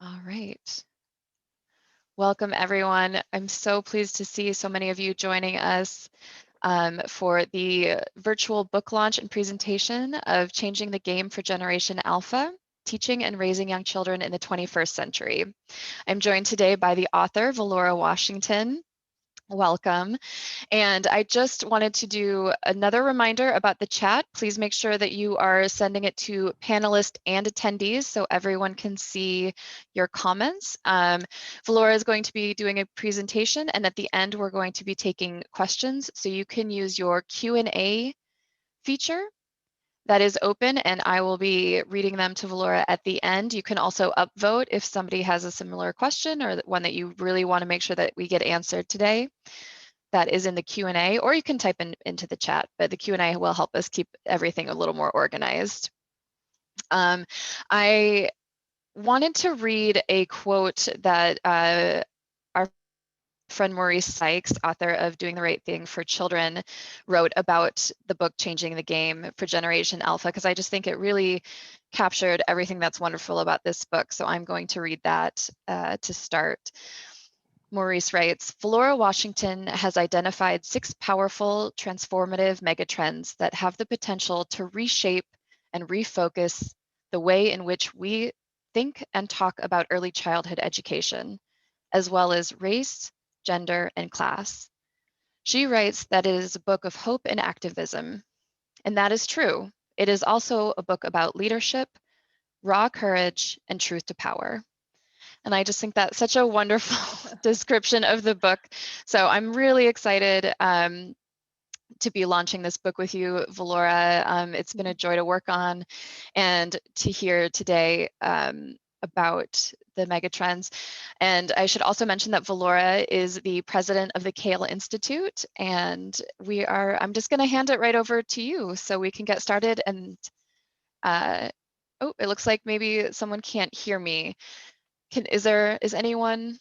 All right. Welcome, everyone. I'm so pleased to see so many of you joining us for the virtual book launch and presentation of Changing the Game for Generation Alpha, Teaching and Raising Young Children in the 21st Century. I'm joined today by the author, Valora Washington. Welcome. And I just wanted to do another reminder about the chat. Please make sure that you are sending it to panelists and attendees so everyone can see your comments. Valora is going to be doing a presentation, and at the end, we're going to be taking questions. So you can use your Q&A feature that is open, and I will be reading them to Valora at the end. You can also upvote if somebody has a similar question or one that you really want to make sure that we get answered today. That is in the Q&A, or you can type into the chat, but the Q&A will help us keep everything a little more organized. I wanted to read a quote that our friend Maurice Sykes, author of Doing the Right Thing for Children, wrote about the book Changing the Game for Generation Alpha, because I just think it really captured everything that's wonderful about this book. So I'm going to read that to start. Maurice writes, Valora Washington has identified 6 powerful, transformative megatrends that have the potential to reshape and refocus the way in which we think and talk about early childhood education, as well as race, gender, and class. She writes that it is a book of hope and activism, and that is true. It is also a book about leadership, raw courage, and truth to power. And I just think that's such a wonderful description of the book. So I'm really excited to be launching this book with you, Valora. It's been a joy to work on and to hear today about the megatrends. And I should also mention that Valora is the president of the CAYL Institute, and I'm just going to hand it right over to you so we can get started. And oh, it looks like maybe someone can't hear me. Is anyone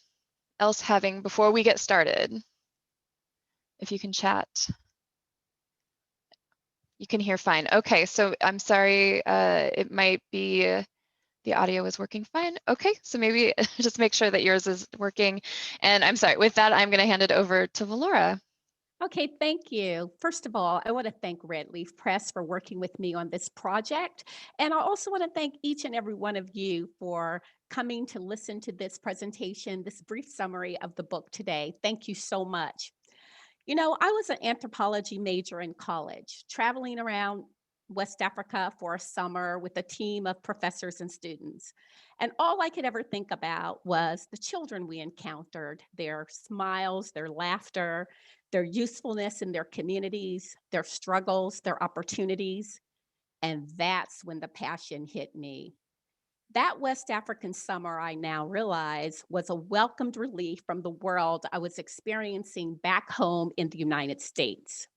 else having, before we get started, if you can chat? You can hear fine. Okay, so I'm sorry, it might be the audio is working fine. Okay, so maybe just make sure that yours is working. And I'm sorry, with that, I'm gonna hand it over to Valora. Okay, thank you. First of all, I want to thank Redleaf Pres for working with me on this project. And I also want to thank each and every one of you for coming to listen to this presentation, this brief summary of the book today. Thank you so much. You know, I was an anthropology major in college, traveling around West Africa for a summer with a team of professors and students. And all I could ever think about was the children we encountered, their smiles, their laughter, their usefulness in their communities, their struggles, their opportunities. And that's when the passion hit me. That West African summer, I now realize, was a welcomed relief from the world I was experiencing back home in the United States.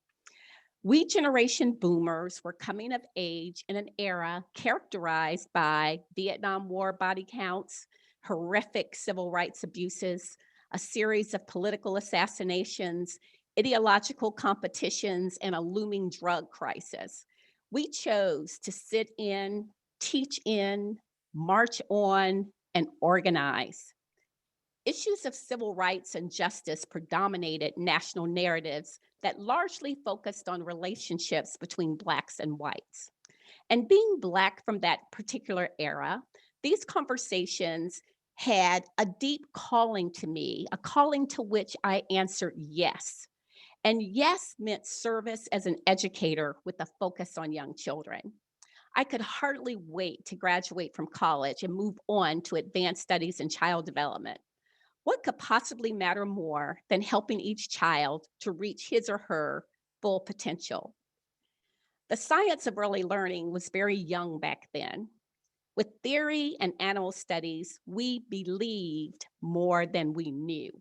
We generation boomers were coming of age in an era characterized by Vietnam War body counts, horrific civil rights abuses, a series of political assassinations, ideological competitions, and a looming drug crisis. We chose to sit in, teach in, march on, and organize. Issues of civil rights and justice predominated national narratives that largely focused on relationships between Blacks and whites. And being Black from that particular era, these conversations had a deep calling to me, a calling to which I answered yes. And yes meant service as an educator with a focus on young children. I could hardly wait to graduate from college and move on to advanced studies in child development. What could possibly matter more than helping each child to reach his or her full potential? The science of early learning was very young back then. With theory and animal studies, we believed more than we knew.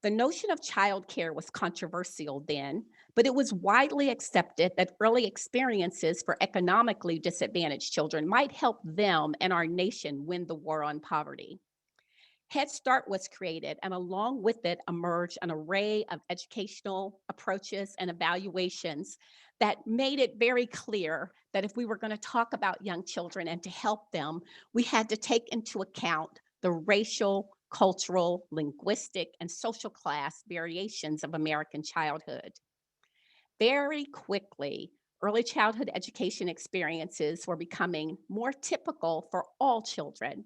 The notion of childcare was controversial then, but it was widely accepted that early experiences for economically disadvantaged children might help them and our nation win the war on poverty. Head Start was created, and along with it emerged an array of educational approaches and evaluations that made it very clear that if we were going to talk about young children and to help them, we had to take into account the racial, cultural, linguistic, and social class variations of American childhood. Very quickly, early childhood education experiences were becoming more typical for all children.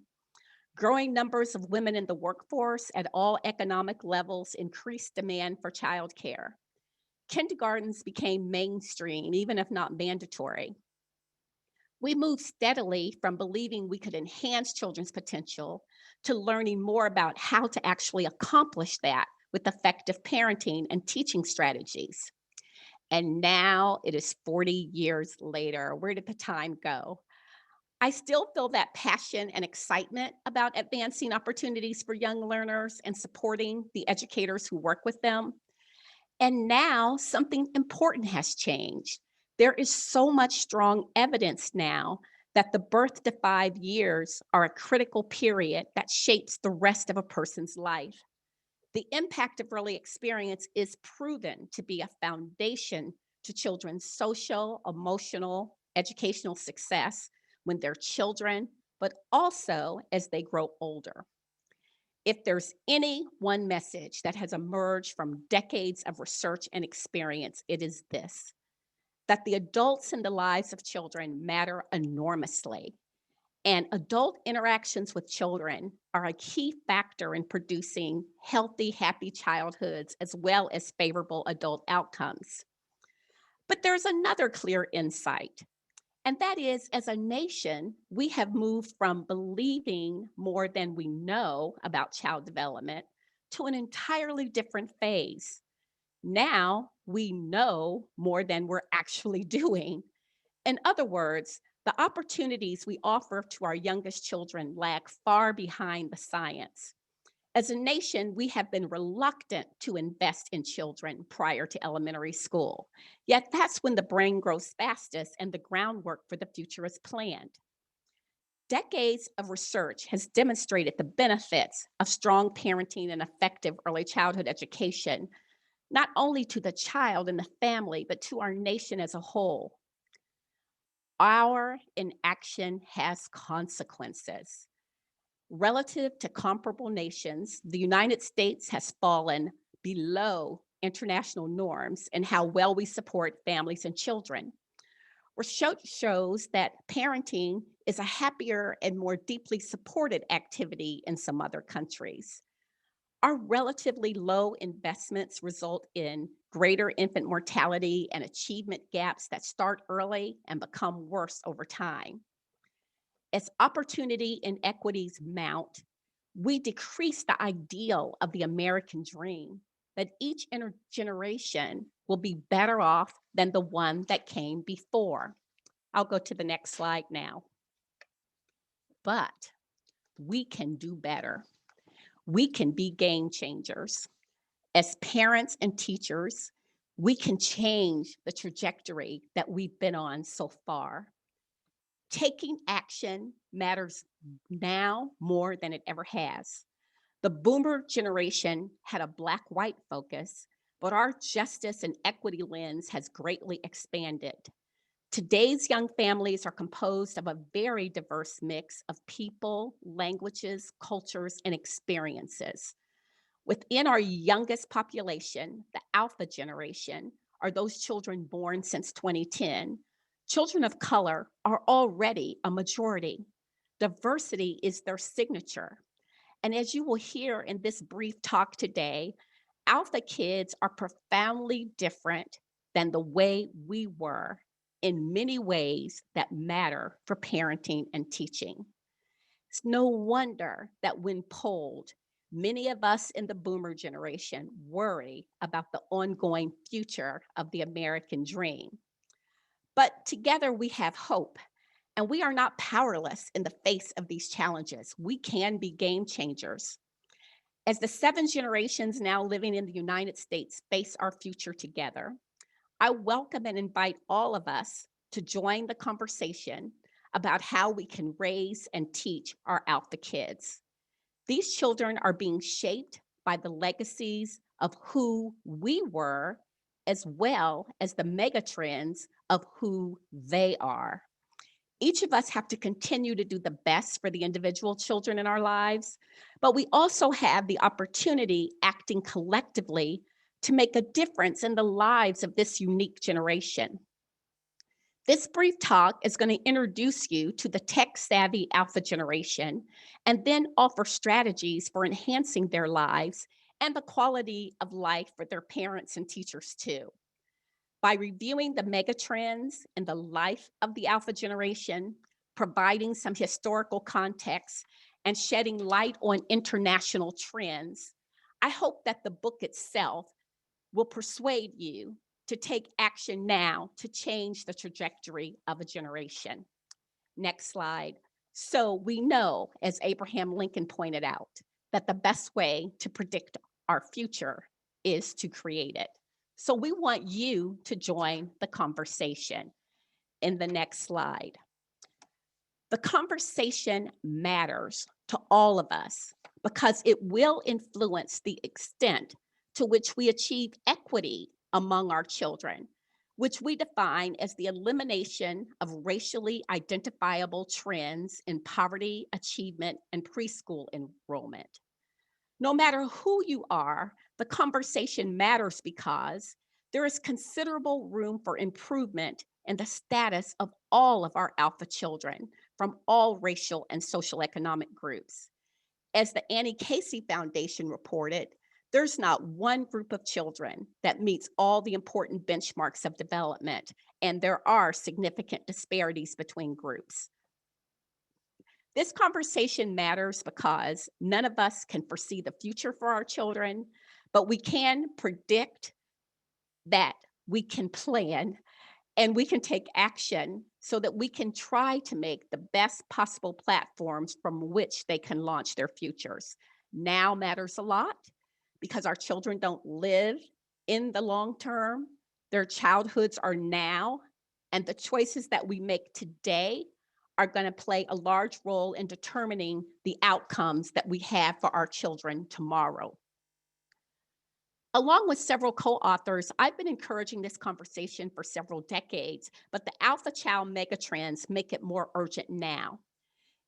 Growing numbers of women in the workforce at all economic levels increased demand for childcare. Kindergartens became mainstream, even if not mandatory. We moved steadily from believing we could enhance children's potential to learning more about how to actually accomplish that with effective parenting and teaching strategies. And now it is 40 years later. Where did the time go? I still feel that passion and excitement about advancing opportunities for young learners and supporting the educators who work with them. And now something important has changed. There is so much strong evidence now that the birth to 5 years are a critical period that shapes the rest of a person's life. The impact of early experience is proven to be a foundation to children's social, emotional, educational success when they're children, but also as they grow older. If there's any one message that has emerged from decades of research and experience, it is this: that the adults in the lives of children matter enormously. And adult interactions with children are a key factor in producing healthy, happy childhoods as well as favorable adult outcomes. But there's another clear insight, and that is, as a nation, we have moved from believing more than we know about child development to an entirely different phase. Now we know more than we're actually doing. In other words, the opportunities we offer to our youngest children lag far behind the science. As a nation, we have been reluctant to invest in children prior to elementary school. Yet that's when the brain grows fastest and the groundwork for the future is planned. Decades of research has demonstrated the benefits of strong parenting and effective early childhood education, not only to the child and the family, but to our nation as a whole. Our inaction has consequences. Relative to comparable nations, the United States has fallen below international norms in how well we support families and children. Research shows that parenting is a happier and more deeply supported activity in some other countries. Our relatively low investments result in greater infant mortality and achievement gaps that start early and become worse over time. As opportunity inequities mount, we decrease the ideal of the American dream that each generation will be better off than the one that came before. I'll go to the next slide now. But we can do better. We can be game changers. As parents and teachers, we can change the trajectory that we've been on so far. Taking action matters now more than it ever has. The boomer generation had a black-white focus, but our justice and equity lens has greatly expanded. Today's young families are composed of a very diverse mix of people, languages, cultures, and experiences. Within our youngest population, the Alpha generation, are those children born since 2010. Children of color are already a majority. Diversity is their signature. And as you will hear in this brief talk today, Alpha kids are profoundly different than the way we were in many ways that matter for parenting and teaching. It's no wonder that when polled, many of us in the boomer generation worry about the ongoing future of the American dream. But together we have hope, and we are not powerless in the face of these challenges. We can be game changers. As the 7 generations now living in the United States face our future together, I welcome and invite all of us to join the conversation about how we can raise and teach our Alpha kids. These children are being shaped by the legacies of who we were, as well as the mega trends of who they are. Each of us have to continue to do the best for the individual children in our lives, but we also have the opportunity, acting collectively, to make a difference in the lives of this unique generation. This brief talk is going to introduce you to the tech-savvy alpha generation and then offer strategies for enhancing their lives and the quality of life for their parents and teachers too. By reviewing the mega trends in the life of the alpha generation, providing some historical context, and shedding light on international trends, I hope that the book itself will persuade you to take action now to change the trajectory of a generation. Next slide. So we know, as Abraham Lincoln pointed out, that the best way to predict our future is to create it. So we want you to join the conversation. In the next slide. The conversation matters to all of us because it will influence the extent to which we achieve equity among our children, which we define as the elimination of racially identifiable trends in poverty, achievement, and preschool enrollment. No matter who you are, the conversation matters because there is considerable room for improvement in the status of all of our alpha children from all racial and social economic groups. As the Annie Casey Foundation reported, there's not one group of children that meets all the important benchmarks of development, and there are significant disparities between groups. This conversation matters because none of us can foresee the future for our children, but we can predict that we can plan and we can take action so that we can try to make the best possible platforms from which they can launch their futures. Now matters a lot because our children don't live in the long term. Their childhoods are now, and the choices that we make today are going to play a large role in determining the outcomes that we have for our children tomorrow. Along with several co-authors, I've been encouraging this conversation for several decades, but the alpha child megatrends make it more urgent now.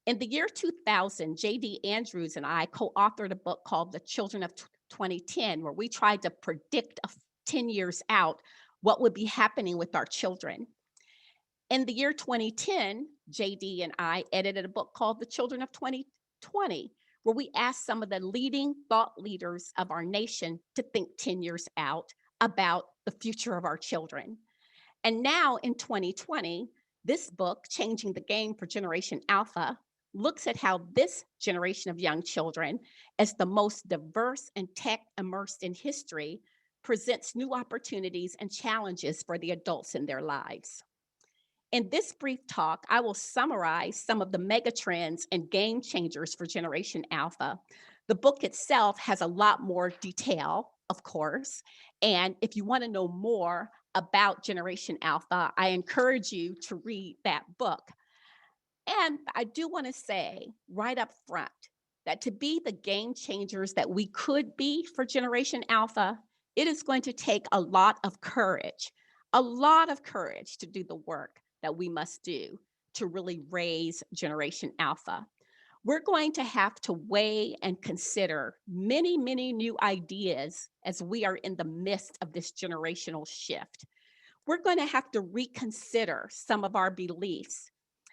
In the year 2000, J.D. Andrews and I co-authored a book called The Children of 2010, where we tried to predict 10 years out what would be happening with our children. In the year 2010, J.D. and I edited a book called The Children of 2020, where we asked some of the leading thought leaders of our nation to think 10 years out about the future of our children. And now in 2020, this book, Changing the Game for Generation Alpha, looks at how this generation of young children, as the most diverse and tech immersed in history, presents new opportunities and challenges for the adults in their lives. In this brief talk, I will summarize some of the megatrends and game changers for Generation Alpha. The book itself has a lot more detail, of course, and if you want to know more about Generation Alpha, I encourage you to read that book. And I do want to say right up front that to be the game changers that we could be for Generation Alpha, it is going to take a lot of courage to do the work that we must do to really raise Generation Alpha. We're going to have to weigh and consider many, many new ideas as we are in the midst of this generational shift. We're going to have to reconsider some of our beliefs,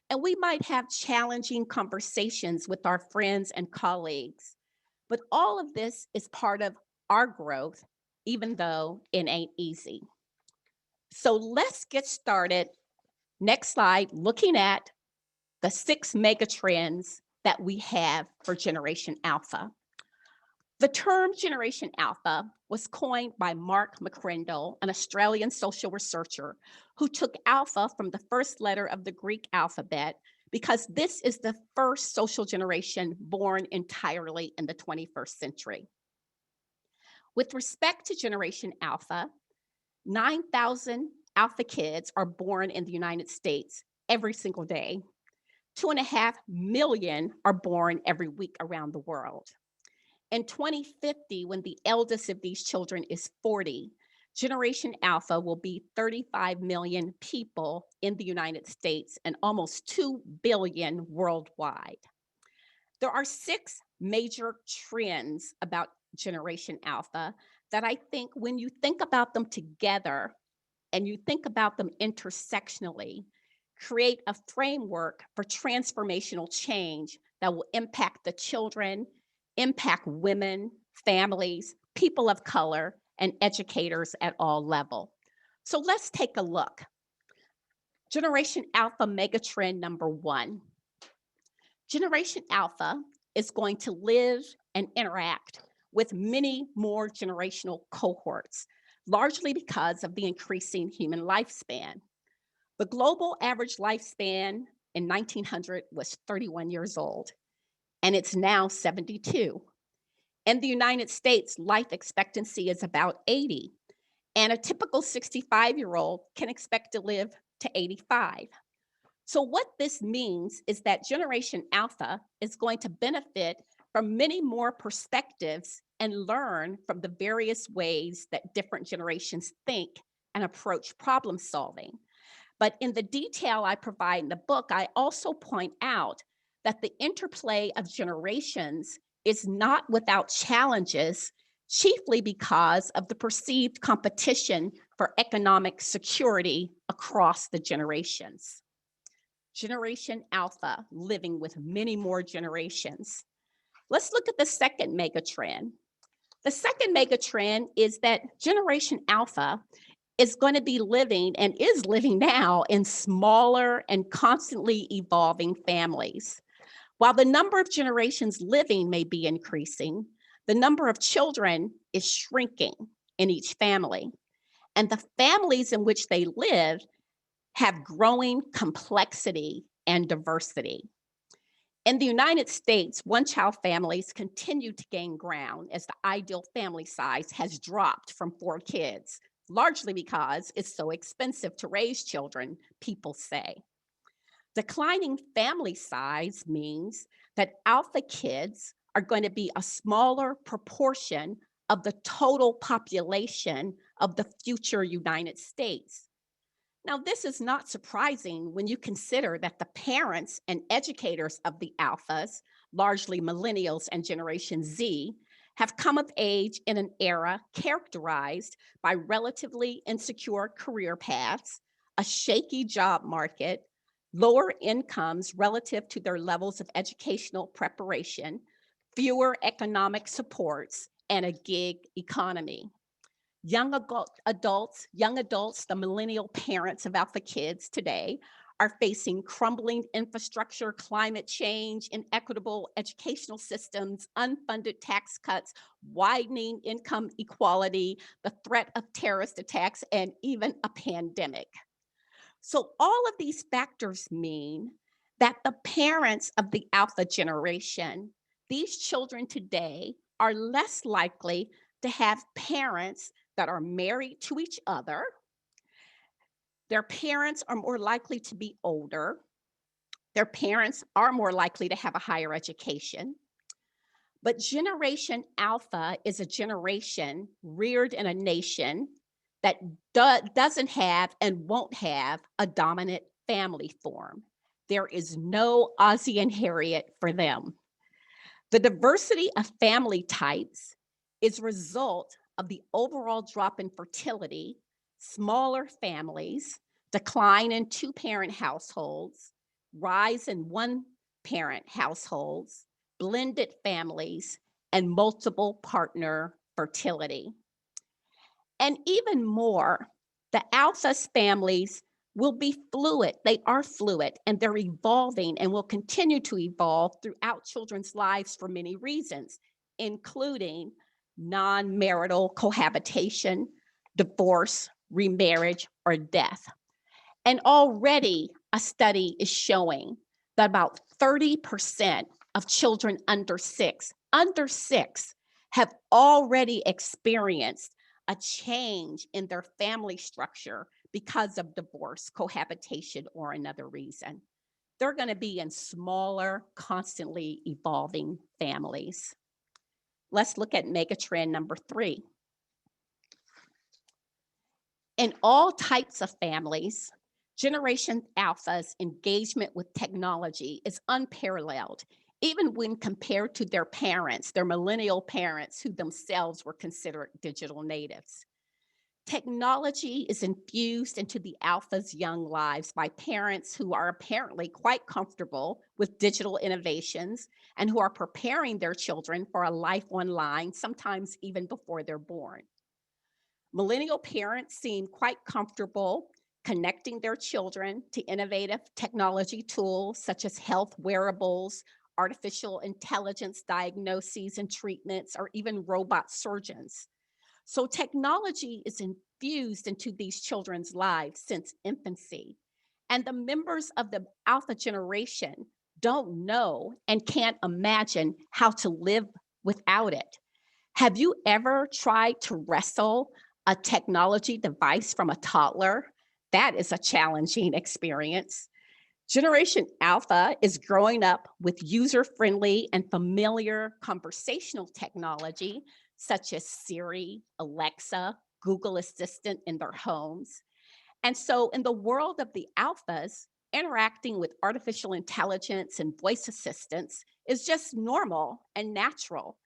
and we might have challenging conversations with our friends and colleagues. But all of this is part of our growth, even though it ain't easy. So let's get started. Next slide, looking at the 6 mega trends that we have for Generation Alpha. The term Generation Alpha was coined by Mark McCrindle, an Australian social researcher who took alpha from the first letter of the Greek alphabet because this is the first social generation born entirely in the 21st century. With respect to Generation Alpha, 9,000 alpha kids are born in the United States every single day. 2.5 million are born every week around the world. In 2050, when the eldest of these children is 40, Generation Alpha will be 35 million people in the United States and almost 2 billion worldwide. There are 6 major trends about Generation Alpha that I think when you think about them together and you think about them intersectionally, create a framework for transformational change that will impact the children, impact women, families, people of color, and educators at all levels. So let's take a look. Generation Alpha megatrend number 1. Generation Alpha is going to live and interact with many more generational cohorts, largely because of the increasing human lifespan. The global average lifespan in 1900 was 31 years old, and it's now 72. In the United States, life expectancy is about 80, and a typical 65-year-old can expect to live to 85. So what this means is that Generation Alpha is going to benefit from many more perspectives and learn from the various ways that different generations think and approach problem solving. But in the detail I provide in the book, I also point out that the interplay of generations is not without challenges, chiefly because of the perceived competition for economic security across the generations. Generation Alpha living with many more generations. Let's look at the second megatrend. The second megatrend is that Generation Alpha is going to be living and is living now in smaller and constantly evolving families. While the number of generations living may be increasing, the number of children is shrinking in each family. And the families in which they live have growing complexity and diversity. In the United States, one-child families continue to gain ground as the ideal family size has dropped from 4 kids, largely because it's so expensive to raise children, people say. Declining family size means that alpha kids are going to be a smaller proportion of the total population of the future United States. Now, this is not surprising when you consider that the parents and educators of the alphas, largely millennials and Generation Z, have come of age in an era characterized by relatively insecure career paths, a shaky job market, lower incomes relative to their levels of educational preparation, fewer economic supports, and a gig economy. Young adults, the millennial parents of alpha kids today, are facing crumbling infrastructure, climate change, inequitable educational systems, unfunded tax cuts, widening income equality, the threat of terrorist attacks, and even a pandemic. So all of these factors mean that the parents of the alpha generation, these children today, are less likely to have parents that are married to each other. Their parents are more likely to be older. Their parents are more likely to have a higher education. But Generation Alpha is a generation reared in a nation that doesn't have and won't have a dominant family form. There is no Ozzie and Harriet for them. The diversity of family types is a result of the overall drop in fertility, smaller families, decline in 2-parent households, rise in 1-parent households, blended families, and multiple partner fertility. And even more, the alphas families will be fluid. They are fluid and they're evolving and will continue to evolve throughout children's lives for many reasons, including non-marital cohabitation, divorce, remarriage, or death. And already a study is showing that about 30% of children under six have already experienced a change in their family structure because of divorce, cohabitation, or another reason. They're going to be in smaller, constantly evolving families. Let's look at megatrend number 3. In all types of families, Generation Alpha's engagement with technology is unparalleled, even when compared to their parents, their millennial parents, who themselves were considered digital natives. Technology is infused into the Alpha's young lives by parents who are apparently quite comfortable with digital innovations and who are preparing their children for a life online, sometimes even before they're born. Millennial parents seem quite comfortable connecting their children to innovative technology tools such as health wearables, artificial intelligence diagnoses and treatments, or even robot surgeons. So technology is infused into these children's lives since infancy. And the members of the Alpha generation don't know and can't imagine how to live without it. Have you ever tried to wrestle a technology device from a toddler? That is a challenging experience. Generation Alpha is growing up with user-friendly and familiar conversational technology such as Siri, Alexa, Google Assistant in their homes. And so in the world of the Alphas, interacting with artificial intelligence and voice assistants is just normal and natural.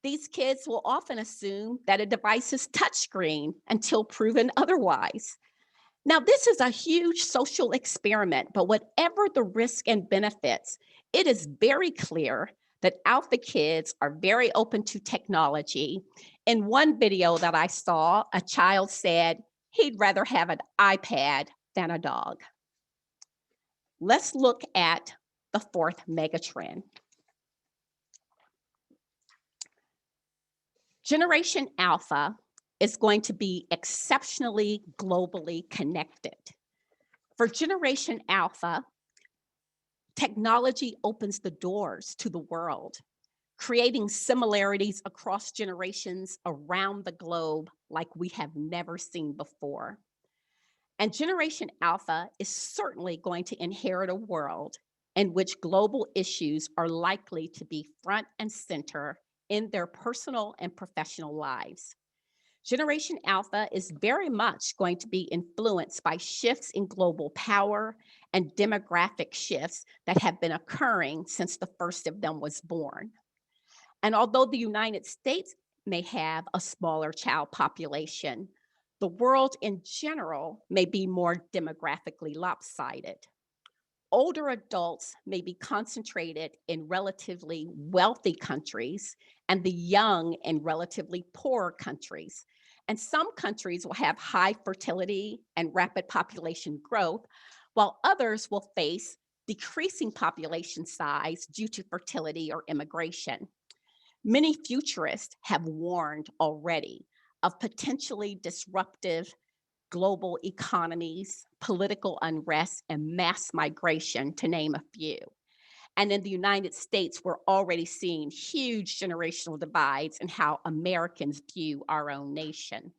These kids will often assume that a device is touchscreen until proven otherwise. Now, this is a huge social experiment, but whatever the risk and benefits, it is very clear that Alpha kids are very open to technology. In one video that I saw, a child said he'd rather have an iPad than a dog. Let's look at the fourth megatrend. Generation Alpha is going to be exceptionally globally connected. For Generation Alpha, technology opens the doors to the world, creating similarities across generations around the globe like we have never seen before. And Generation Alpha is certainly going to inherit a world in which global issues are likely to be front and center in their personal and professional lives. Generation Alpha is very much going to be influenced by shifts in global power and demographic shifts that have been occurring since the first of them was born. And although the United States may have a smaller child population, the world in general may be more demographically lopsided. Older adults may be concentrated in relatively wealthy countries and the young in relatively poor countries. And some countries will have high fertility and rapid population growth, while others will face decreasing population size due to fertility or immigration. Many futurists have warned already of potentially disruptive global economies, political unrest, and mass migration, to name a few. And in the United States, we're already seeing huge generational divides in how Americans view our own nation.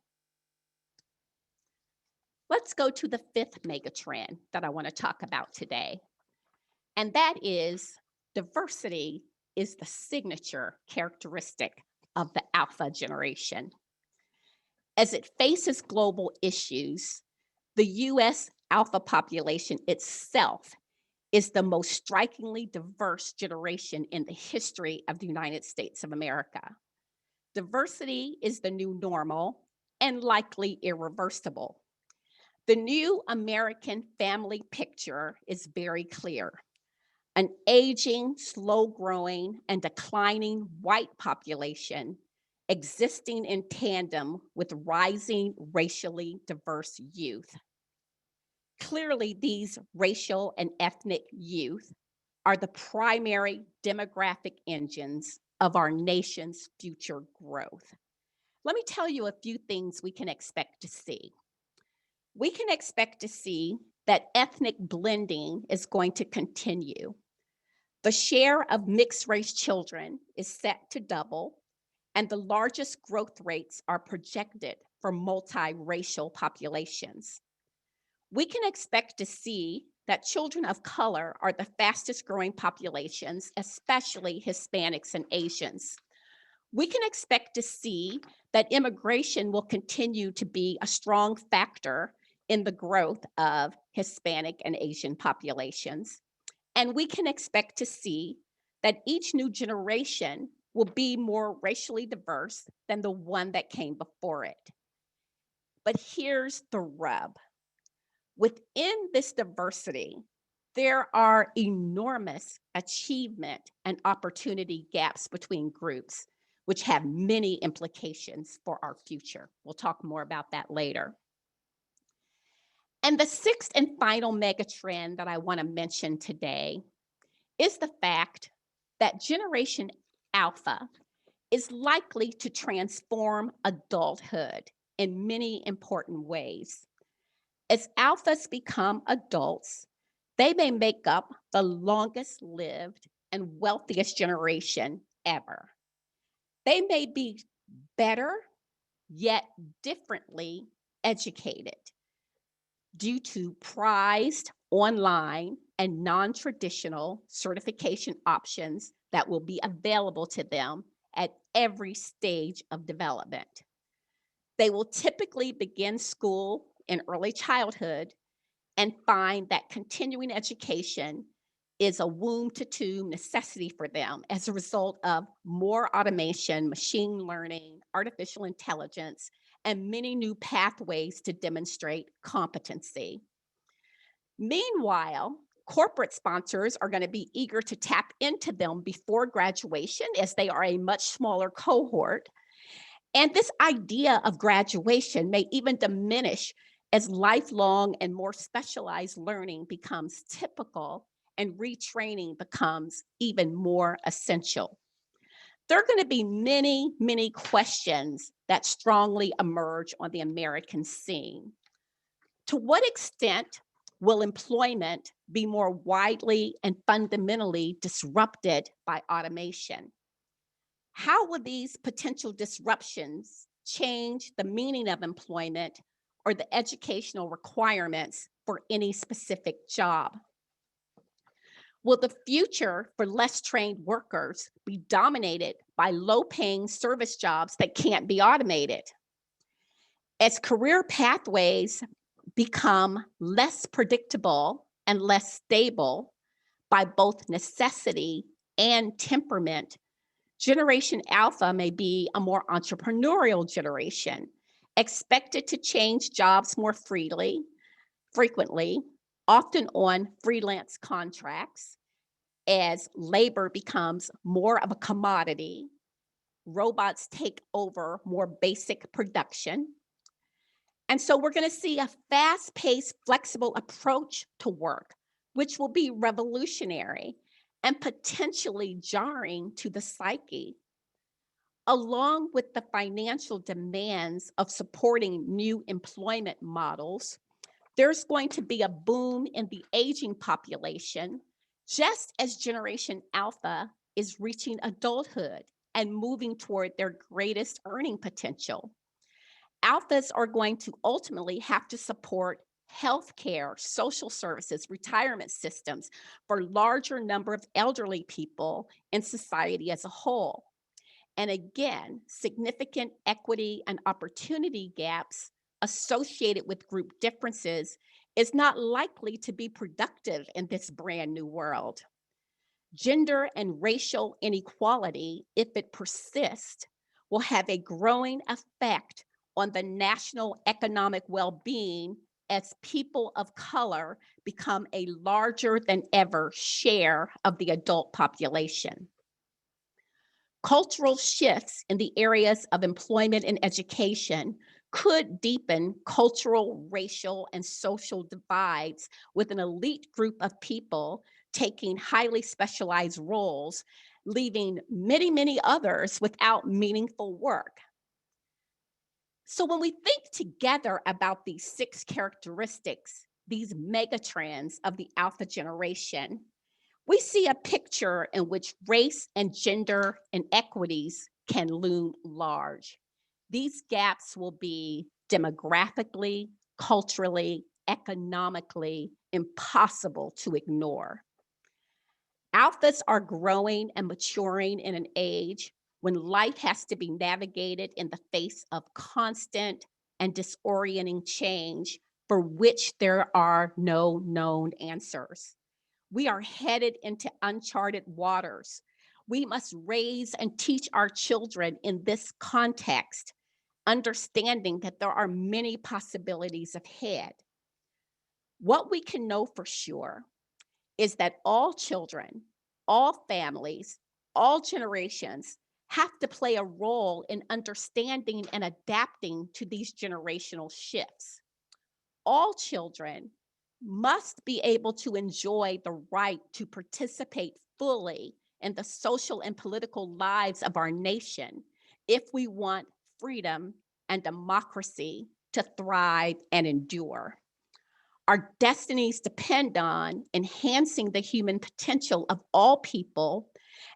Let's go to the fifth megatrend that I want to talk about today. And that is diversity is the signature characteristic of the Alpha generation. As it faces global issues, the US Alpha population itself is the most strikingly diverse generation in the history of the United States of America. Diversity is the new normal and likely irreversible. The new American family picture is very clear. An aging, slow-growing, and declining white population existing in tandem with rising racially diverse youth. Clearly, these racial and ethnic youth are the primary demographic engines of our nation's future growth. Let me tell you a few things we can expect to see. We can expect to see that ethnic blending is going to continue. The share of mixed race children is set to double, and the largest growth rates are projected for multiracial populations. We can expect to see that children of color are the fastest growing populations, especially Hispanics and Asians. We can expect to see that immigration will continue to be a strong factor in the growth of Hispanic and Asian populations. And we can expect to see that each new generation will be more racially diverse than the one that came before it. But here's the rub. Within this diversity, there are enormous achievement and opportunity gaps between groups, which have many implications for our future. We'll talk more about that later. And the sixth and final megatrend that I want to mention today is the fact that Generation Alpha is likely to transform adulthood in many important ways. As alphas become adults, they may make up the longest lived and wealthiest generation ever. They may be better, yet differently educated due to prized online and non-traditional certification options that will be available to them at every stage of development. They will typically begin school in early childhood and find that continuing education is a womb-to-tomb necessity for them as a result of more automation, machine learning, artificial intelligence, and many new pathways to demonstrate competency. Meanwhile, corporate sponsors are going to be eager to tap into them before graduation as they are a much smaller cohort. And this idea of graduation may even diminish as lifelong and more specialized learning becomes typical and retraining becomes even more essential. There are going to be many, many questions that strongly emerge on the American scene. To what extent will employment be more widely and fundamentally disrupted by automation? How will these potential disruptions change the meaning of employment or the educational requirements for any specific job? Will the future for less trained workers be dominated by low-paying service jobs that can't be automated? As career pathways become less predictable and less stable by both necessity and temperament, Generation Alpha may be a more entrepreneurial generation, expected to change jobs more freely, frequently, often on freelance contracts, as labor becomes more of a commodity, robots take over more basic production. And so we're going to see a fast-paced, flexible approach to work, which will be revolutionary and potentially jarring to the psyche. Along with the financial demands of supporting new employment models, there's going to be a boom in the aging population, just as Generation Alpha is reaching adulthood and moving toward their greatest earning potential. Alphas are going to ultimately have to support healthcare, social services, retirement systems for larger number of elderly people in society as a whole. And again, significant equity and opportunity gaps associated with group differences is not likely to be productive in this brand new world. Gender and racial inequality, if it persists, will have a growing effect on the national economic well-being as people of color become a larger than ever share of the adult population. Cultural shifts in the areas of employment and education could deepen cultural, racial, and social divides with an elite group of people taking highly specialized roles, leaving many, many others without meaningful work. So when we think together about these 6 characteristics, these megatrends of the Alpha generation, we see a picture in which race and gender inequities can loom large. These gaps will be demographically, culturally, economically impossible to ignore. Alphas are growing and maturing in an age when life has to be navigated in the face of constant and disorienting change for which there are no known answers. We are headed into uncharted waters. We must raise and teach our children in this context, understanding that there are many possibilities ahead. What we can know for sure is that all children, all families, all generations have to play a role in understanding and adapting to these generational shifts. All children must be able to enjoy the right to participate fully in the social and political lives of our nation if we want freedom and democracy to thrive and endure. Our destinies depend on enhancing the human potential of all people.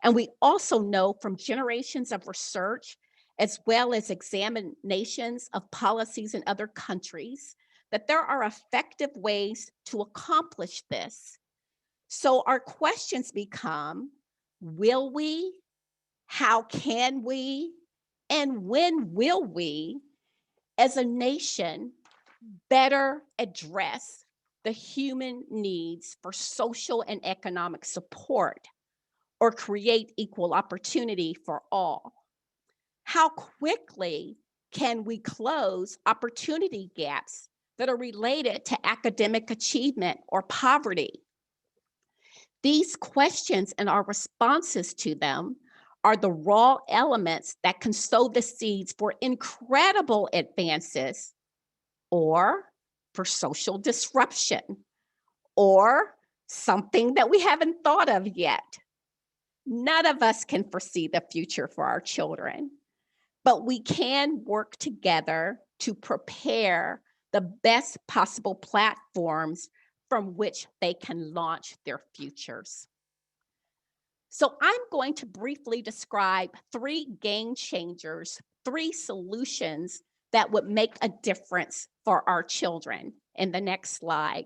And we also know from generations of research, as well as examinations of policies in other countries, that there are effective ways to accomplish this. So our questions become, will we? How can we? And when will we, as a nation, better address the human needs for social and economic support or create equal opportunity for all? How quickly can we close opportunity gaps that are related to academic achievement or poverty? These questions and our responses to them are the raw elements that can sow the seeds for incredible advances or for social disruption, or something that we haven't thought of yet. None of us can foresee the future for our children, but we can work together to prepare the best possible platforms from which they can launch their futures. So I'm going to briefly describe 3 game changers, 3 solutions that would make a difference for our children in the next slide.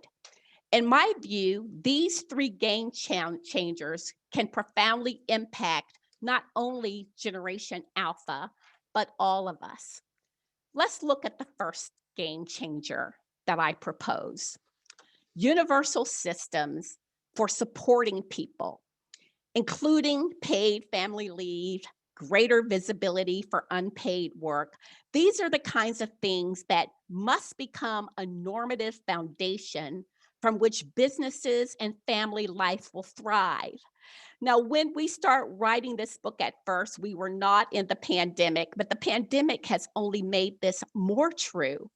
In my view, these 3 game changers can profoundly impact not only Generation Alpha, but all of us. Let's look at the first game changer that I propose. Universal systems for supporting people, including paid family leave, greater visibility for unpaid work. These are the kinds of things that must become a normative foundation from which businesses and family life will thrive. Now, when we start writing this book at first, we were not in the pandemic, but the pandemic has only made this more true.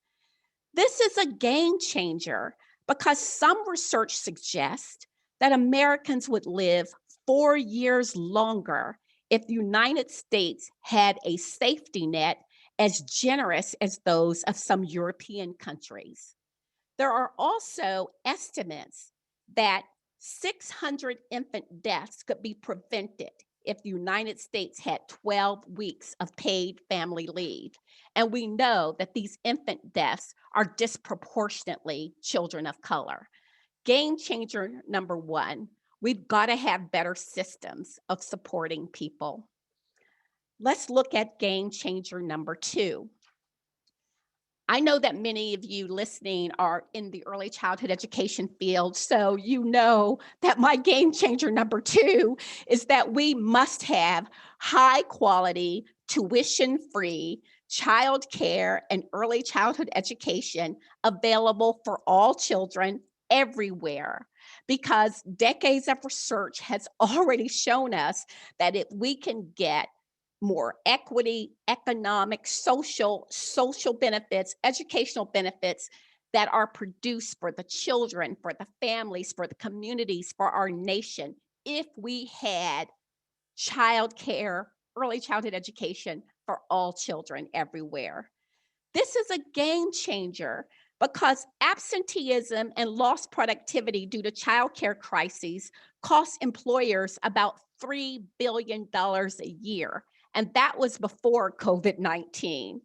This is a game changer because some research suggests that Americans would live 4 years longer if the United States had a safety net as generous as those of some European countries. There are also estimates that 600 infant deaths could be prevented if the United States had 12 weeks of paid family leave. And we know that these infant deaths are disproportionately children of color. Game changer number 1, we've got to have better systems of supporting people. Let's look at game changer number 2. I know that many of you listening are in the early childhood education field, so you know that my game changer number 2 is that we must have high quality, tuition-free childcare and early childhood education available for all children everywhere. Because decades of research has already shown us that if we can get more equity, economic, social benefits, educational benefits that are produced for the children, for the families, for the communities, for our nation, if we had childcare, early childhood education for all children everywhere. This is a game changer because absenteeism and lost productivity due to childcare crises cost employers about $3 billion a year. And that was before COVID-19.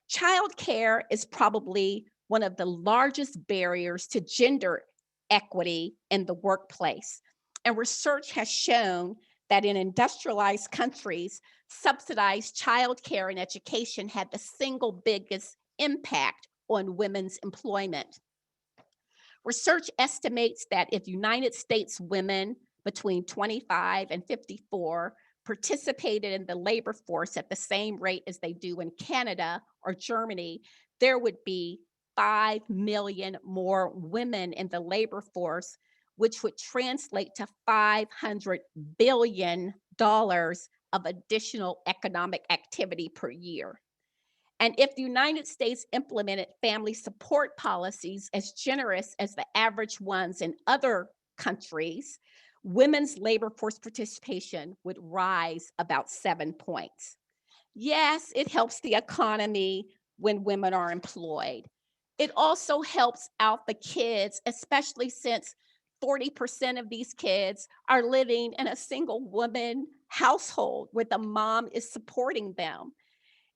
Childcare is probably one of the largest barriers to gender equity in the workplace. And research has shown that in industrialized countries, subsidized childcare and education had the single biggest impact on women's employment. Research estimates that if United States women between 25 and 54 participated in the labor force at the same rate as they do in Canada or Germany, there would be 5 million more women in the labor force, which would translate to $500 billion of additional economic activity per year. And if the United States implemented family support policies as generous as the average ones in other countries, women's labor force participation would rise about 7 points. Yes, it helps the economy when women are employed. It also helps out the kids, especially since 40% of these kids are living in a single woman household where the mom is supporting them.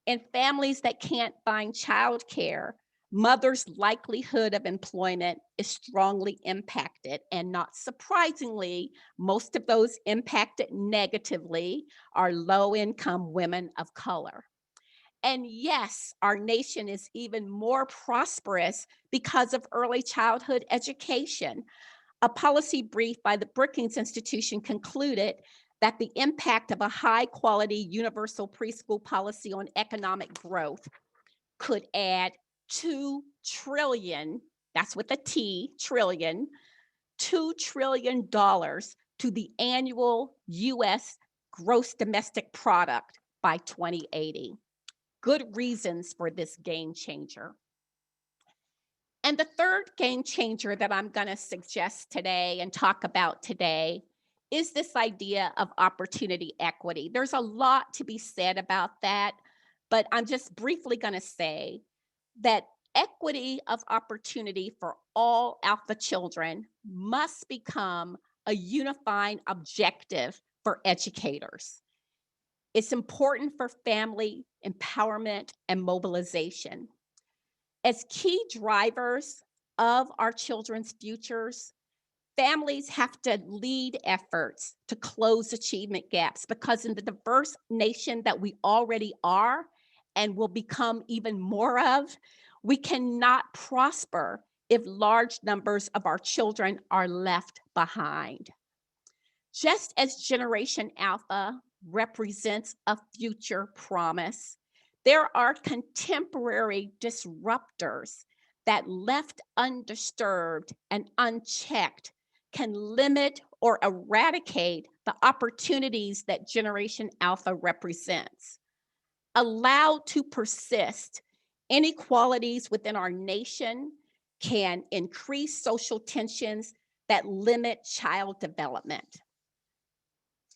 In families that can't find childcare, mother's likelihood of employment is strongly impacted. And not surprisingly, most of those impacted negatively are low-income women of color. And yes, our nation is even more prosperous because of early childhood education. A policy brief by the Brookings Institution concluded that the impact of a high-quality universal preschool policy on economic growth could add 2 trillion, that's with a T, trillion, $2 trillion to the annual US gross domestic product by 2080. Good reasons for this game changer. And the third game changer that I'm going to suggest today and talk about today is this idea of opportunity equity. There's a lot to be said about that, but I'm just briefly going to say that equity of opportunity for all Alpha children must become a unifying objective for educators. It's important for family empowerment and mobilization. As key drivers of our children's futures, families have to lead efforts to close achievement gaps because in the diverse nation that we already are and will become even more of, we cannot prosper if large numbers of our children are left behind. Just as Generation Alpha represents a future promise, there are contemporary disruptors that, left undisturbed and unchecked, can limit or eradicate the opportunities that Generation Alpha represents. Allowed to persist, inequalities within our nation can increase social tensions that limit child development.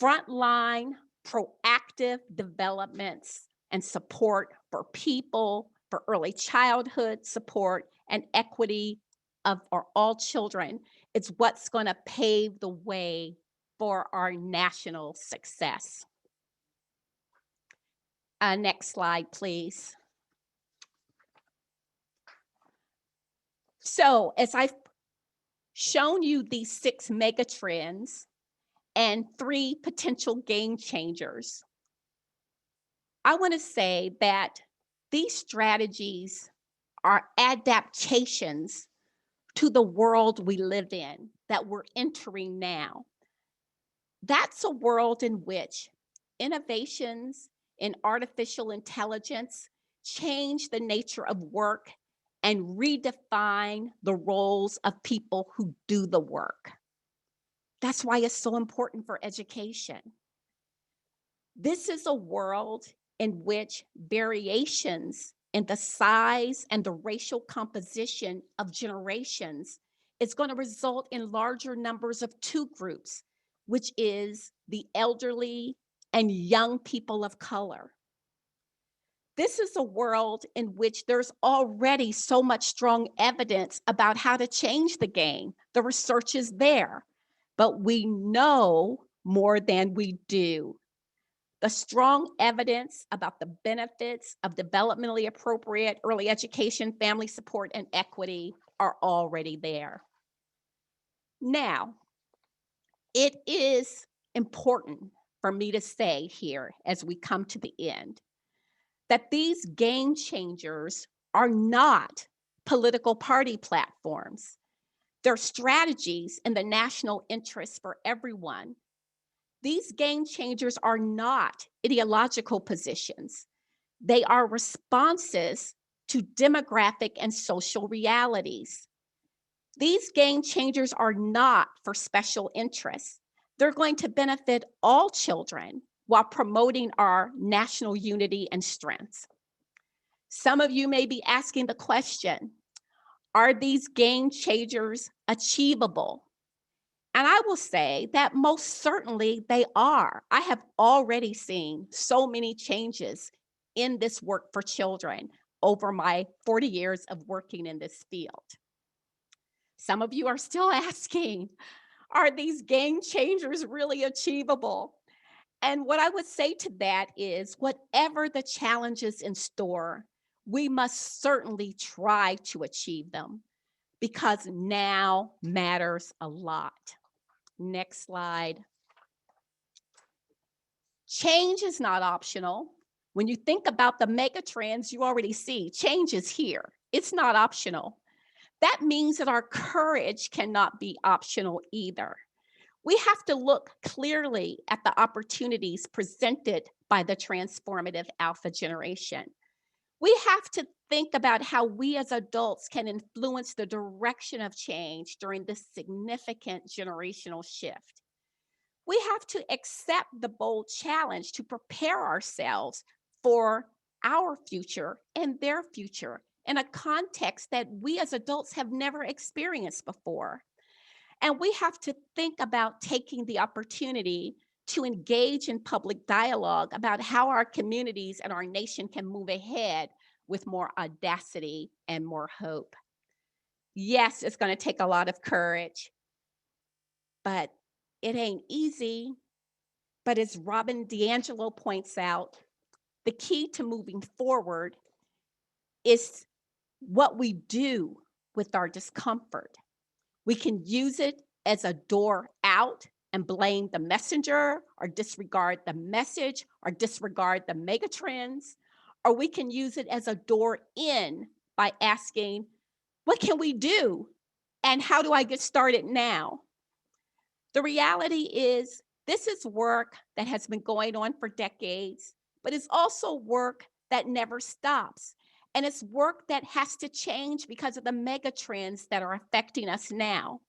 Frontline, proactive developments and support for people, for early childhood support and equity for all children is what's going to pave the way for our national success. Next slide, please. So as I've shown you these 6 megatrends and 3 potential game changers, I want to say that these strategies are adaptations to the world we live in, that we're entering now. That's a world in which innovations in artificial intelligence change the nature of work and redefine the roles of people who do the work. That's why it's so important for education. This is a world in which variations in the size and the racial composition of generations is going to result in larger numbers of 2 groups, which is the elderly and young people of color. This is a world in which there's already so much strong evidence about how to change the game. The research is there, but we know more than we do. The strong evidence about the benefits of developmentally appropriate early education, family support, and equity are already there. Now, it is important for me to say here as we come to the end, that these game changers are not political party platforms. They're strategies in the national interest for everyone. These game changers are not ideological positions. They are responses to demographic and social realities. These game changers are not for special interests. They're going to benefit all children while promoting our national unity and strengths. Some of you may be asking the question, are these game changers achievable? And I will say that most certainly they are. I have already seen so many changes in this work for children over my 40 years of working in this field. Some of you are still asking, are these game changers really achievable? And what I would say to that is, whatever the challenges in store, we must certainly try to achieve them because now matters a lot. Next slide. Change is not optional. When you think about the mega trends, you already see change is here. It's not optional. That means that our courage cannot be optional either. We have to look clearly at the opportunities presented by the transformative alpha generation. We have to think about how we as adults can influence the direction of change during this significant generational shift. We have to accept the bold challenge to prepare ourselves for our future and their future in a context that we as adults have never experienced before. And we have to think about taking the opportunity to engage in public dialogue about how our communities and our nation can move ahead with more audacity and more hope. Yes, it's going to take a lot of courage, but it ain't easy. But as Robin DiAngelo points out, the key to moving forward is what we do with our discomfort. We can use it as a door out and blame the messenger or disregard the message or disregard the megatrends, or we can use it as a door in by asking, what can we do? And how do I get started now? The reality is this is work that has been going on for decades, but it's also work that never stops. And it's work that has to change because of the mega trends that are affecting us now.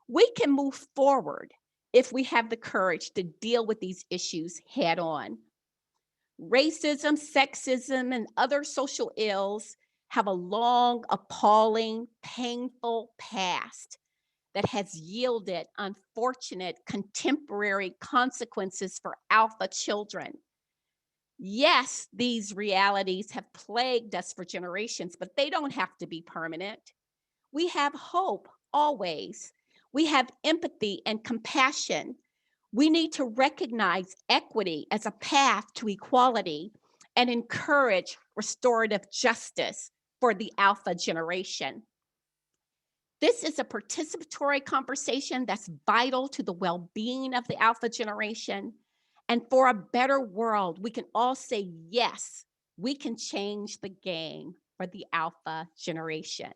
We can move forward if we have the courage to deal with these issues head on. Racism, sexism, and other social ills have a long, appalling, painful past that has yielded unfortunate contemporary consequences for alpha children. Yes, these realities have plagued us for generations, but they don't have to be permanent. We have hope always. We have empathy and compassion. We need to recognize equity as a path to equality and encourage restorative justice for the alpha generation. This is a participatory conversation that's vital to the well-being of the alpha generation. And for a better world, we can all say, yes, we can change the game for the alpha generation.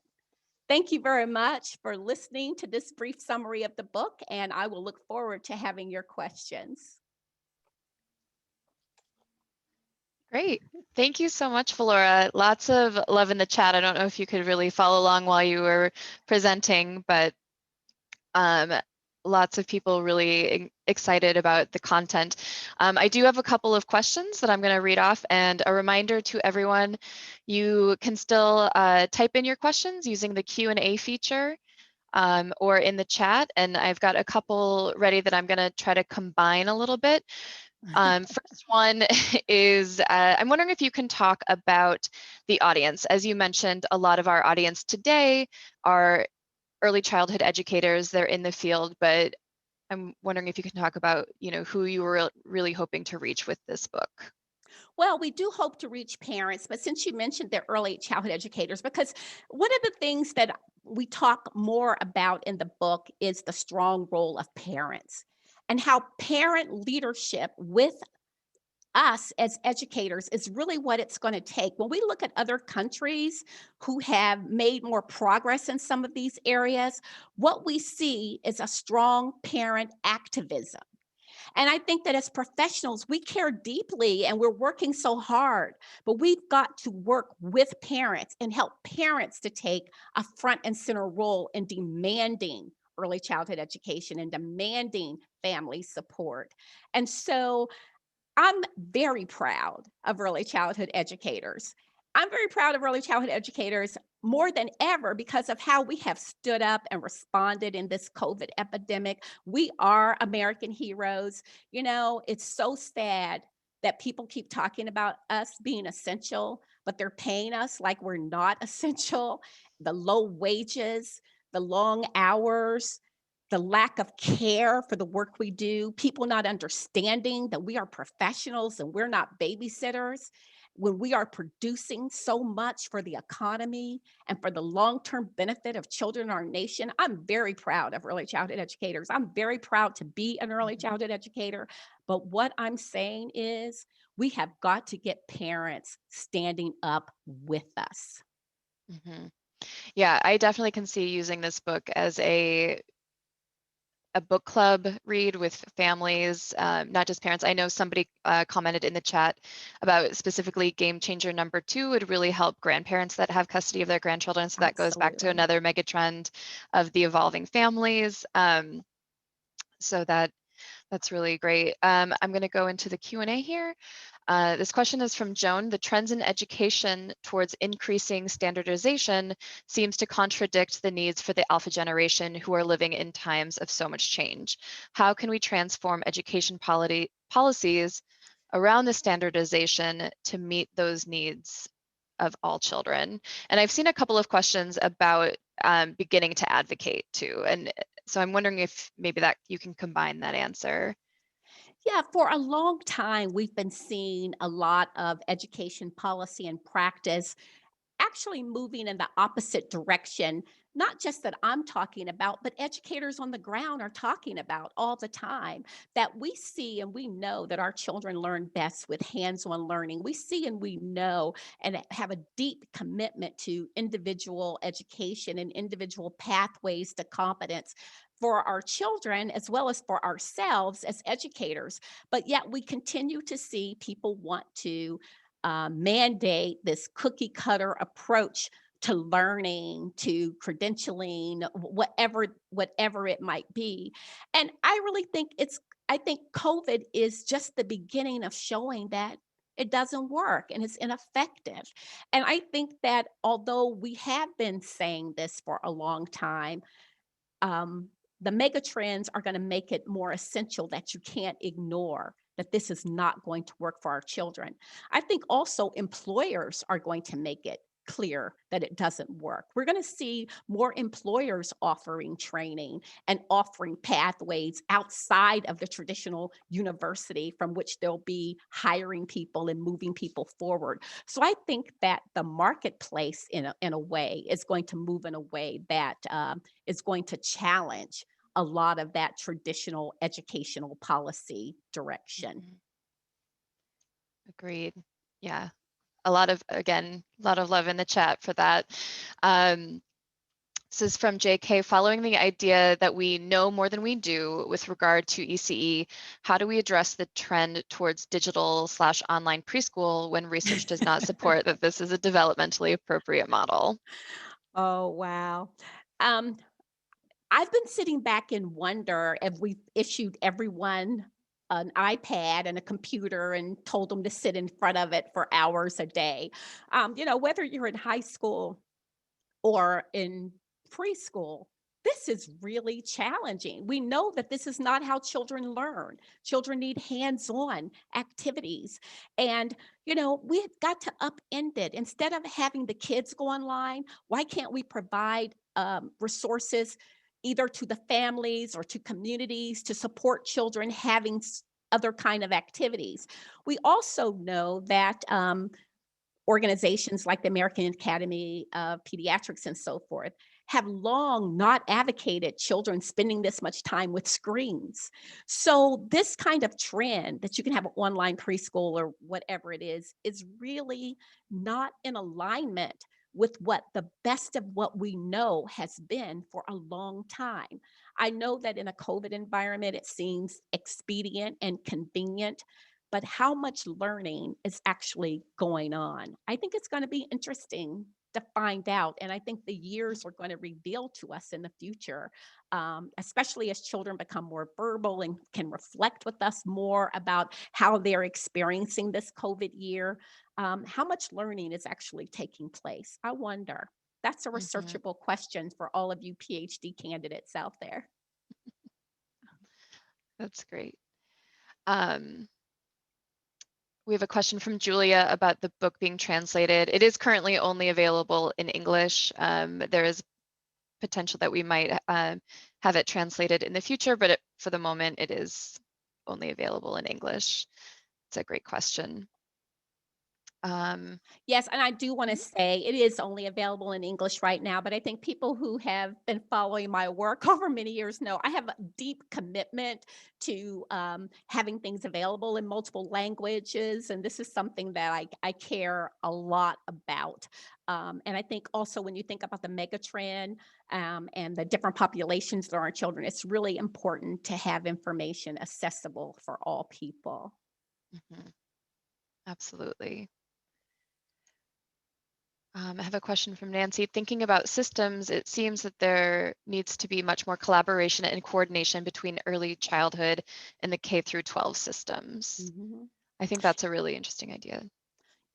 Thank you very much for listening to this brief summary of the book, and I will look forward to having your questions. Great. Thank you so much, Valora. Lots of love in the chat. I don't know if you could really follow along while you were presenting, but lots of people really excited about the content. I do have a couple of questions that I'm going to read off, and a reminder to everyone, you can still type in your questions using the Q&A feature or in the chat, and I've got a couple ready that I'm going to try to combine a little bit. First one is, I'm wondering if you can talk about the audience. As you mentioned, a lot of our audience today are early childhood educators. They're in the field, but I'm wondering if you can talk about, who you were really hoping to reach with this book. Well, we do hope to reach parents, but since you mentioned they're early childhood educators, because one of the things that we talk more about in the book is the strong role of parents. and how parent leadership with us as educators is really what it's going to take. When we look at other countries who have made more progress in some of these areas, what we see is a strong parent activism. And I think that as professionals, we care deeply and we're working so hard, but we've got to work with parents and help parents to take a front and center role in demanding early childhood education and demanding family support. And so I'm very proud of early childhood educators. I'm very proud of early childhood educators more than ever because of how we have stood up and responded in this COVID epidemic. We are American heroes. You know, it's so sad that people keep talking about us being essential, but they're paying us like we're not essential. The low wages, the long hours, the lack of care for the work we do, people not understanding that we are professionals and we're not babysitters, when we are producing so much for the economy and for the long-term benefit of children in our nation. I'm very proud of early childhood educators. I'm very proud to be an early Mhm. childhood educator. But what I'm saying is we have got to get parents standing up with us. Mhm. Yeah, I definitely can see using this book as a book club read with families, not just parents. I know somebody commented in the chat about specifically Game Changer #2 would really help grandparents that have custody of their grandchildren. So that goes back to Absolutely. another mega trend of the evolving families. So that's really great. I'm going to go into the Q&A here. This question is from Joan. The trends in education towards increasing standardization seems to contradict the needs for the alpha generation who are living in times of so much change. How can we transform education policies around the standardization to meet those needs of all children? And I've seen a couple of questions about beginning to advocate too. And so I'm wondering if maybe that you can combine that answer. Yeah, for a long time, we've been seeing a lot of education policy and practice actually moving in the opposite direction, not just that I'm talking about, but educators on the ground are talking about all the time. That we see and we know that our children learn best with hands on learning. We see and we know and have a deep commitment to individual education and individual pathways to competence for our children as well as for ourselves as educators. But yet we continue to see people want to mandate this cookie cutter approach to learning, to credentialing, whatever it might be. And I really think I think COVID is just the beginning of showing that it doesn't work and it's ineffective. And I think that although we have been saying this for a long time, um, the mega trends are going to make it more essential that you can't ignore that this is not going to work for our children. I think also employers are going to make it clear that it doesn't work. We're going to see more employers offering training and offering pathways outside of the traditional university from which they'll be hiring people and moving people forward. So I think that the marketplace in a way is going to move in a way that is going to challenge a lot of that traditional educational policy direction. Mhm. Agreed. Yeah. A lot of, again, a lot of love in the chat for that. Um, this is from JK. Following the idea that we know more than we do with regard to ECE, how do we address the trend towards digital/online preschool when research does not support that this is a developmentally appropriate model? Oh, wow. Um, I've been sitting back and wonder if we've issued everyone an iPad and a computer and told them to sit in front of it for hours a day. Whether you're in high school or in preschool, this is really challenging. We know that this is not how children learn. Children need hands on activities. And, we've got to upend it. Instead of having the kids go online, why can't we provide resources either to the families or to communities to support children having other kind of activities? We also know that organizations like the American Academy of Pediatrics and so forth have long not advocated children spending this much time with screens. So this kind of trend that you can have an online preschool or whatever it is really not in alignment with what the best of what we know has been for a long time. I know that in a COVID environment, it seems expedient and convenient, but how much learning is actually going on? I think it's going to be interesting to find out. And I think the years are going to reveal to us in the future, especially as children become more verbal and can reflect with us more about how they're experiencing this COVID year, how much learning is actually taking place. I wonder. That's a Mhm. researchable question for all of you PhD candidates out there. That's great. Um, we have a question from Julia about the book being translated. It is currently only available in English. There is potential that we might have it translated in the future, but for the moment, it is only available in English. It's a great question. Um, Yes, and I do want to mhm, say it is only available in English right now, but I think people who have been following my work over many years know I have a deep commitment to having things available in multiple languages. And this is something that I care a lot about. And I think also when you think about the megatrend and the different populations that are children, it's really important to have information accessible for all people. mhm, absolutely. I have a question from Nancy. Thinking about systems, it seems that there needs to be much more collaboration and coordination between early childhood and the K through 12 systems. Mhm. I think that's a really interesting idea.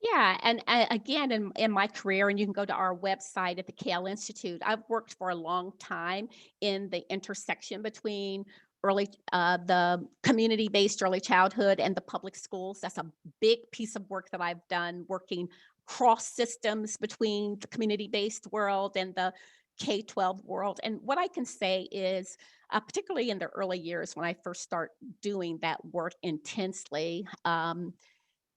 Yeah, and again, in my career, and you can go to our website at the CAYL Institute. I've worked for a long time in the intersection between the community-based early childhood and the public schools. That's a big piece of work that I've done, working cross systems between the community-based world and the K-12 world. And what I can say is, particularly in the early years when I first start doing that work intensely.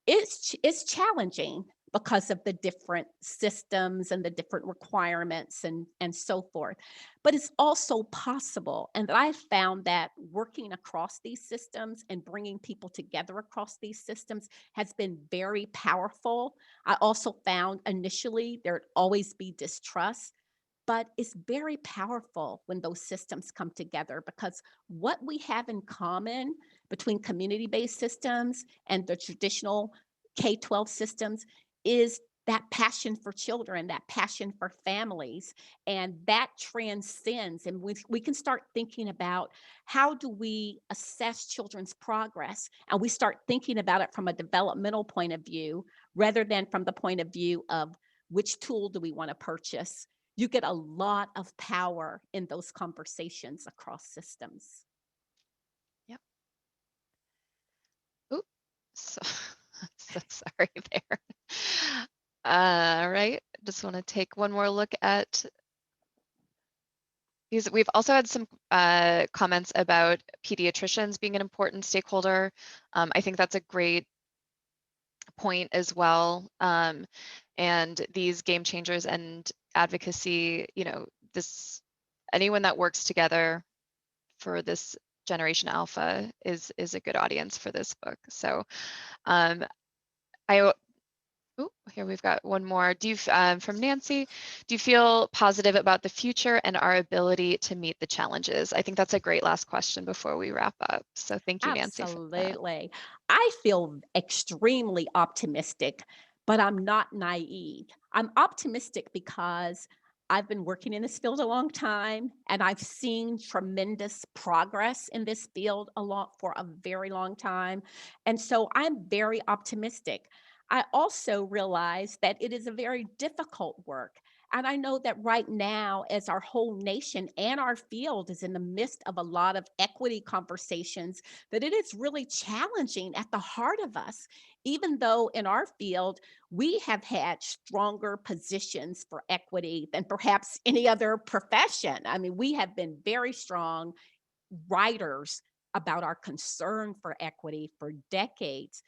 It's challenging because of the different systems and the different requirements and so forth. But it's also possible, and that I found that working across these systems and bringing people together across these systems has been very powerful. I also found initially there'd always be distrust, but it's very powerful when those systems come together because what we have in common between community-based systems and the traditional K-12 systems is that passion for children, that passion for families, and that transcends. And we can start thinking about how do we assess children's progress, and we start thinking about it from a developmental point of view rather than from the point of view of which tool do we want to purchase. You get a lot of power in those conversations across systems. Yep. Oop. So, so sorry there. All right. Just want to take one more look at these. We've also had some comments about pediatricians being an important stakeholder. I think that's a great point as well. And these game changers and advocacy, anyone that works together for this generation alpha is a good audience for this book. So um, I oh, here we've got one more. From Nancy, do you feel positive about the future and our ability to meet the challenges? I think that's a great last question before we wrap up. So thank you, Nancy, for that. Absolutely. I feel extremely optimistic, but I'm not naive. I'm optimistic because I've been working in this field a long time and I've seen tremendous progress in this field for a very long time. And so I'm very optimistic. I also realize that it is a very difficult work. And I know that right now, as our whole nation and our field is in the midst of a lot of equity conversations, that it is really challenging at the heart of us, even though in our field, we have had stronger positions for equity than perhaps any other profession. I mean, we have been very strong writers about our concern for equity for decades,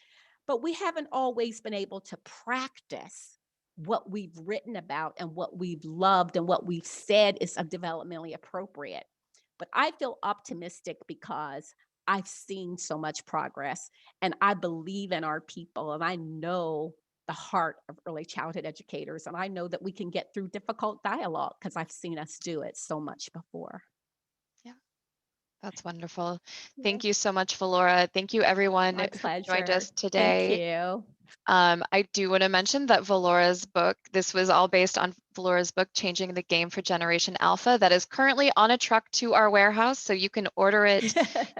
but we haven't always been able to practice what we've written about and what we've loved and what we've said is developmentally appropriate. But I feel optimistic because I've seen so much progress and I believe in our people and I know the heart of early childhood educators. And I know that we can get through difficult dialogue because I've seen us do it so much before. Yeah, that's wonderful. Yeah. Thank you so much, Valora. Thank you, everyone My who joined us pleasure. Thank today. you. I do want to mention that Valora's book, this was all based on Valora's book, Changing the Game for Generation Alpha, that is currently on a truck to our warehouse. So you can order it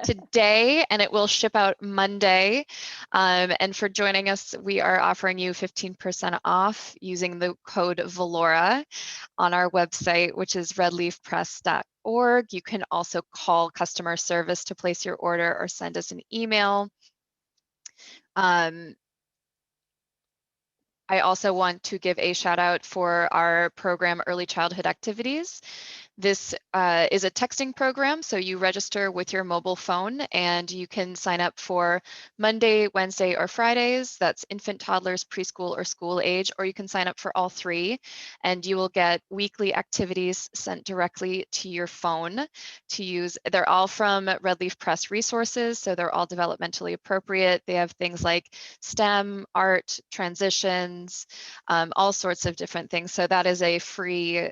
today and it will ship out Monday. And for joining us, we are offering you 15% off using the code Valora on our website, which is redleafpress.org. You can also call customer service to place your order or send us an email. I also want to give a shout out for our program Early Childhood Activities. This is a texting program, so you register with your mobile phone and you can sign up for Monday, Wednesday, or Fridays. That's infant, toddlers, preschool, or school age, or you can sign up for all three, and you will get weekly activities sent directly to your phone to use. They're all from Redleaf Pres resources, so they're all developmentally appropriate. They have things like STEM, art, transitions, all sorts of different things. So that is a free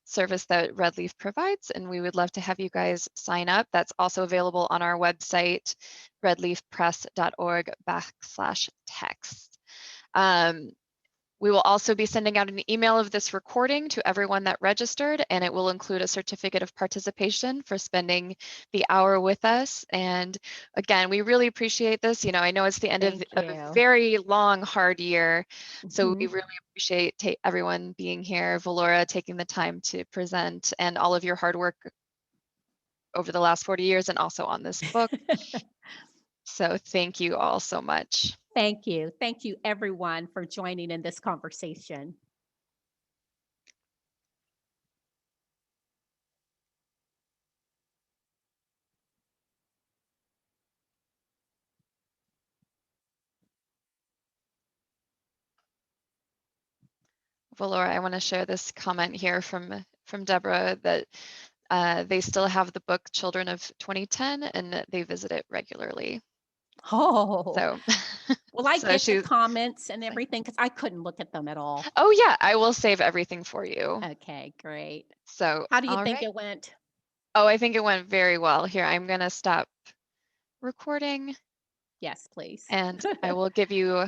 service that Redleaf provides, and we would love to have you guys sign up. That's also available on our website, redleafpress.org/text. We will also be sending out an email of this recording to everyone that registered, and it will include a certificate of participation for spending the hour with us. And again, we really appreciate this. You know, I know it's the end of Thank a you. very long, hard year. So we Mhm. really appreciate everyone being here, Valora taking the time to present, and all of your hard work over the last 40 years and also on this book. So thank you all so much. Thank you. Thank you, everyone, for joining in this conversation. Valora, I want to share this comment here from Deborah that they still have the book Children of 2010 and they visit it regularly. Oh, So, well, I so get the she's comments and like, everything because I couldn't look at them at all. oh yeah, I will save everything for you. Okay, great. So, How do you all think right. it went? Oh, I think it went very well. Here, I'm going to stop recording Yes, please. and I will give you